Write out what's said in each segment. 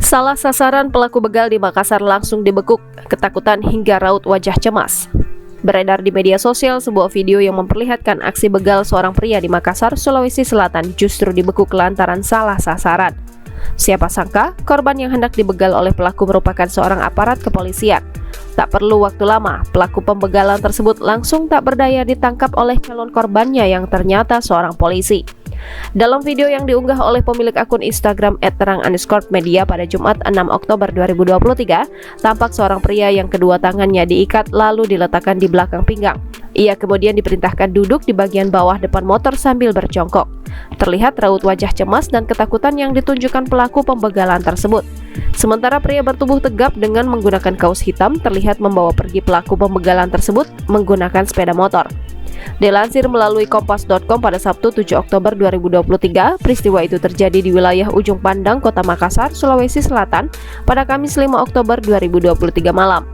Salah sasaran pelaku begal di Makassar langsung dibekuk, ketakutan hingga raut wajah cemas. Beredar di media sosial sebuah video yang memperlihatkan aksi begal seorang pria di Makassar, Sulawesi Selatan justru dibekuk lantaran salah sasaran. Siapa sangka, korban yang hendak dibegal oleh pelaku merupakan seorang aparat kepolisian. Tak perlu waktu lama, pelaku pembegalan tersebut langsung tak berdaya ditangkap oleh calon korbannya yang ternyata seorang polisi. Dalam video yang diunggah oleh pemilik akun Instagram @terang_media pada Jumat 6 Oktober 2023, tampak seorang pria yang kedua tangannya diikat lalu diletakkan di belakang pinggang. Ia kemudian diperintahkan duduk di bagian bawah depan motor sambil berjongkok. Terlihat raut wajah cemas dan ketakutan yang ditunjukkan pelaku pembegalan tersebut. Sementara pria bertubuh tegap dengan menggunakan kaos hitam terlihat membawa pergi pelaku pembegalan tersebut menggunakan sepeda motor. Dilansir melalui kompas.com pada Sabtu 7 Oktober 2023, peristiwa itu terjadi di wilayah Ujung Pandang, Kota Makassar, Sulawesi Selatan pada Kamis 5 Oktober 2023 malam.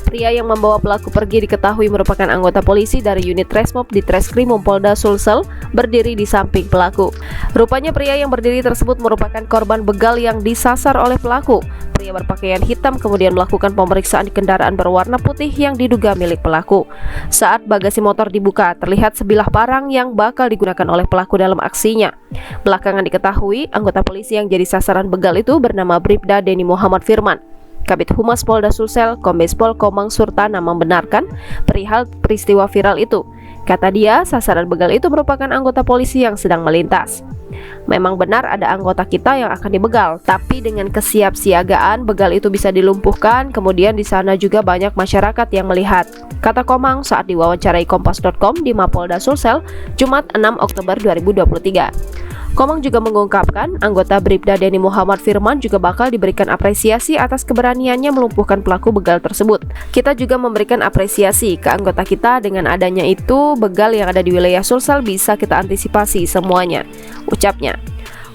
Pria yang membawa pelaku pergi diketahui merupakan anggota polisi dari unit Resmob di Treskrimum Polda Sulsel berdiri di samping pelaku. Rupanya pria yang berdiri tersebut merupakan korban begal yang disasar oleh pelaku. Pria berpakaian hitam kemudian melakukan pemeriksaan di kendaraan berwarna putih yang diduga milik pelaku. Saat bagasi motor dibuka, terlihat sebilah parang yang bakal digunakan oleh pelaku dalam aksinya. Belakangan diketahui, anggota polisi yang jadi sasaran begal itu bernama Bribda Denny Muhammad Firman. Kabid Humas Polda Sulsel, Kombes Pol Komang Surtana membenarkan perihal peristiwa viral itu. Kata dia, sasaran begal itu merupakan anggota polisi yang sedang melintas. Memang benar ada anggota kita yang akan dibegal, tapi dengan kesiapsiagaan begal itu bisa dilumpuhkan, kemudian di sana juga banyak masyarakat yang melihat. Kata Komang saat diwawancarai Kompas.com di Mapolda Sulsel, Jumat 6 Oktober 2023. Komang juga mengungkapkan anggota Bribda Denny Muhammad Firman juga bakal diberikan apresiasi atas keberaniannya melumpuhkan pelaku begal tersebut. Kita juga memberikan apresiasi ke anggota kita, dengan adanya itu begal yang ada di wilayah Sulsel bisa kita antisipasi semuanya, ucapnya.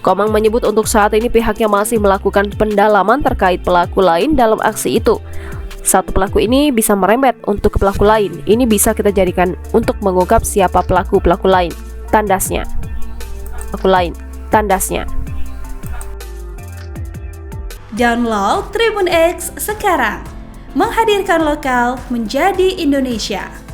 Komang menyebut untuk saat ini pihaknya masih melakukan pendalaman terkait pelaku lain dalam aksi itu. Satu pelaku ini bisa merembet untuk ke pelaku lain. Ini bisa kita jadikan untuk mengungkap siapa pelaku-pelaku lain, tandasnya. Download Tribun X sekarang, menghadirkan lokal menjadi Indonesia.